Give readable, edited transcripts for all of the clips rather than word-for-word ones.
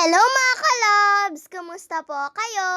Hello mga kalabs! Kumusta po kayo?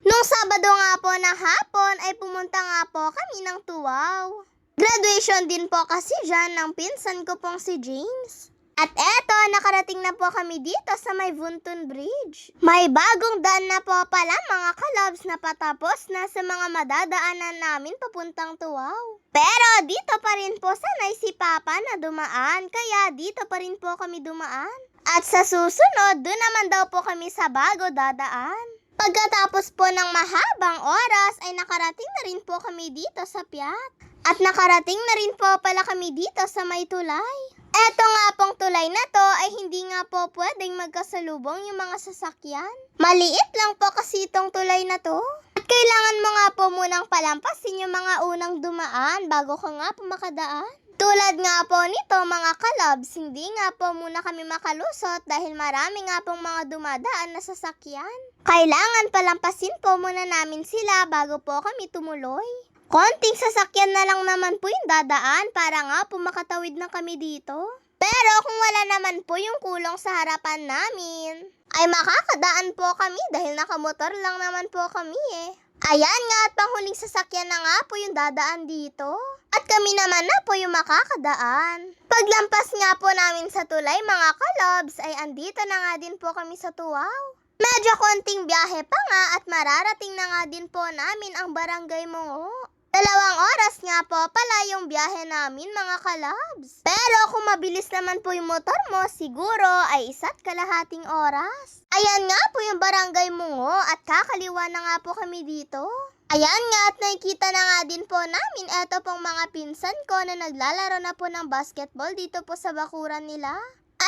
Nung Sabado nga po ng hapon ay pumunta nga po kami ng Tuwaw. Graduation din po kasi dyan ng pinsan ko pong si James. At eto, nakarating na po kami dito sa may Vuntun Bridge. May bagong daan na po pala mga kalabs na patapos na sa mga madadaanan namin papuntang Tuwaw. Pero dito pa rin po sanay si Papa na dumaan, kaya dito pa rin po kami dumaan. At sa susunod, doon naman daw po kami sa bago dadaan. Pagkatapos po ng mahabang oras ay nakarating na rin po kami dito sa Piat. At nakarating na rin po pala kami dito sa may tulay. Eto nga pong tulay na to ay hindi nga po pwedeng magkasalubong yung mga sasakyan. Maliit lang po kasi itong tulay na to. At kailangan mo nga po munang palampasin yung mga unang dumaan bago ka nga po makadaan. Tulad nga po nito mga kalabs, hindi nga po muna kami makalusot dahil marami nga pong mga dumadaan na sasakyan. Kailangan palampasin po muna namin sila bago po kami tumuloy. Konting sasakyan na lang naman po yung dadaan para nga po makatawid na kami dito. Pero kung wala naman po yung kulong sa harapan namin, ay makakadaan po kami dahil nakamotor lang naman po kami Ayan nga at panghuling sasakyan na nga po yung dadaan dito. At kami naman na po yung makakadaan. Paglampas nga po namin sa tulay mga kalabs ay andito na nga din po kami sa Tuwaw. Medyo konting biyahe pa nga at mararating na nga din po namin ang Barangay Mungo. 2 oras nga po pala yung biyahe namin mga kalabs. Pero kung mabilis naman po yung motor mo, siguro ay 1.5 oras. Ayan nga po yung Barangay Mungo at kakaliwa na nga po kami dito. Ayan nga at nakikita na nga din po namin eto pong mga pinsan ko na naglalaro na po ng basketball dito po sa bakuran nila.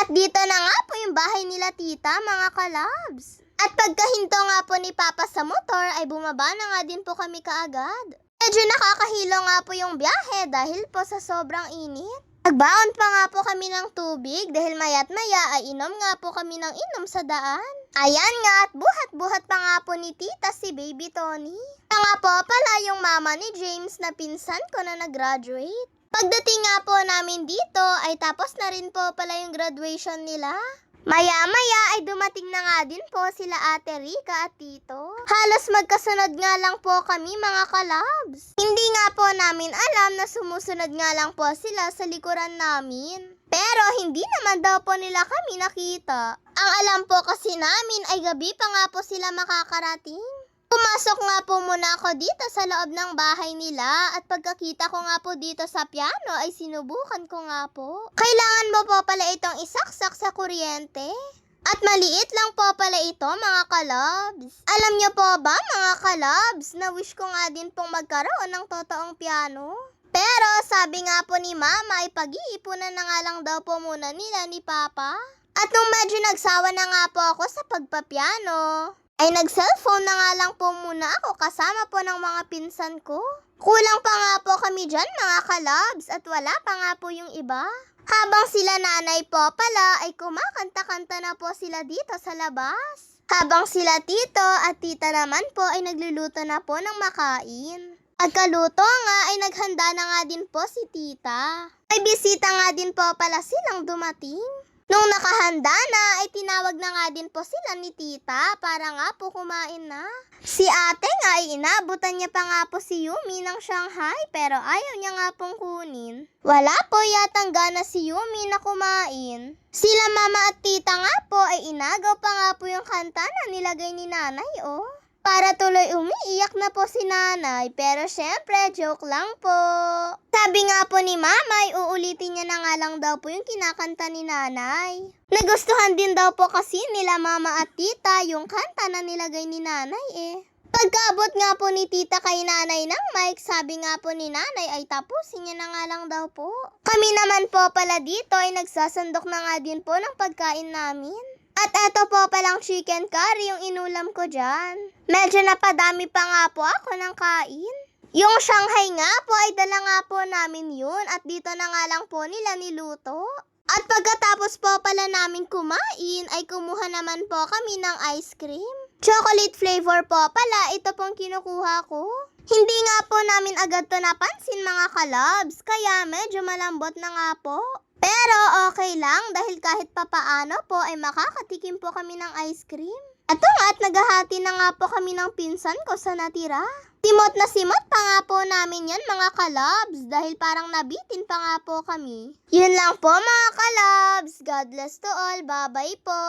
At dito na nga po yung bahay nila tita mga kalabs. At pagkahinto nga po ni Papa sa motor ay bumaba na nga din po kami kaagad. Medyo nakakahilo nga po yung biyahe dahil po sa sobrang init. Nagbaon pa nga po kami ng tubig dahil maya't maya ay inom nga po kami ng inom sa daan. Ayan nga at buhat-buhat pa nga po ni tita si Baby Tony. Kaya nga po pala yung mama ni James na pinsan ko na nag-graduate. Pagdating nga po namin dito ay tapos na rin po pala yung graduation nila. Maya-maya ay dumating na nga din po sila Ate Rica at Tito. Halos magkasunod nga lang po kami mga kalabs. Hindi nga po namin alam na sumusunod nga lang po sila sa likuran namin. Pero hindi naman daw po nila kami nakita. Ang alam po kasi namin ay gabi pa nga po sila makakarating. Pumasok nga po muna ako dito sa loob ng bahay nila at pagkakita ko nga po dito sa piano ay sinubukan ko nga po. Kailangan mo po pala itong isaksak sa kuryente. At maliit lang po pala ito mga kalabs. Alam niyo po ba mga kalabs na wish ko nga din pong magkaroon ng totoong piano? Pero sabi nga po ni Mama ay pag-iipunan na nga lang daw po muna nila ni Papa. At nung medyo nagsawa na nga po ako sa pagpapiano, ay nag-cellphone na nga lang po muna ako kasama po ng mga pinsan ko. Kulang pa nga po kami dyan mga kalabs at wala pa nga po yung iba. Habang sila nanay po pala ay kumakanta-kanta na po sila dito sa labas. Habang sila tito at tita naman po ay nagluluto na po ng makain. Pagkaluto nga ay naghanda na nga din po si tita. May bisita nga din po pala silang dumating. Nung nakahanda na, ay tinawag na nga din po sila ni tita para nga po kumain na. Si ate nga ay inabutan niya pa nga po si Yumi ng Shanghai pero ayaw niya nga pong kunin. Wala po yatang gana si Yumi na kumain. Sila mama at tita nga po ay inagaw pa nga po yung kanta na nilagay ni nanay Para tuloy umiiyak na po si nanay pero syempre joke lang po. Sabi nga po ni mama ay uulitin niya na nga lang daw po yung kinakanta ni nanay. Nagustuhan din daw po kasi nila mama at tita yung kanta na nilagay ni nanay Pagkaabot nga po ni tita kay nanay ng mic, sabi nga po ni nanay ay tapusin niya na nga lang daw po. Kami naman po pala dito ay nagsasandok na nga din po ng pagkain namin. At eto po palang chicken curry yung inulam ko dyan. Medyo napadami pa nga po ako ng kain. Yung Shanghai nga po ay dala nga po namin yun at dito na nga lang po nila niluto. At pagkatapos po pala namin kumain ay kumuha naman po kami ng ice cream. Chocolate flavor po pala ito pong kinukuha ko. Hindi nga po namin agad to napansin mga kalabs kaya medyo malambot na nga po. Pero okay lang dahil kahit papaano po ay makakatikim po kami ng ice cream. Eto nga at naghahati na nga po kami ng pinsan ko sa natira. Simot na simot pa nga po namin yan mga kalabs dahil parang nabitin pa nga po kami. Yun lang po mga kalabs. God bless to all. Bye-bye po.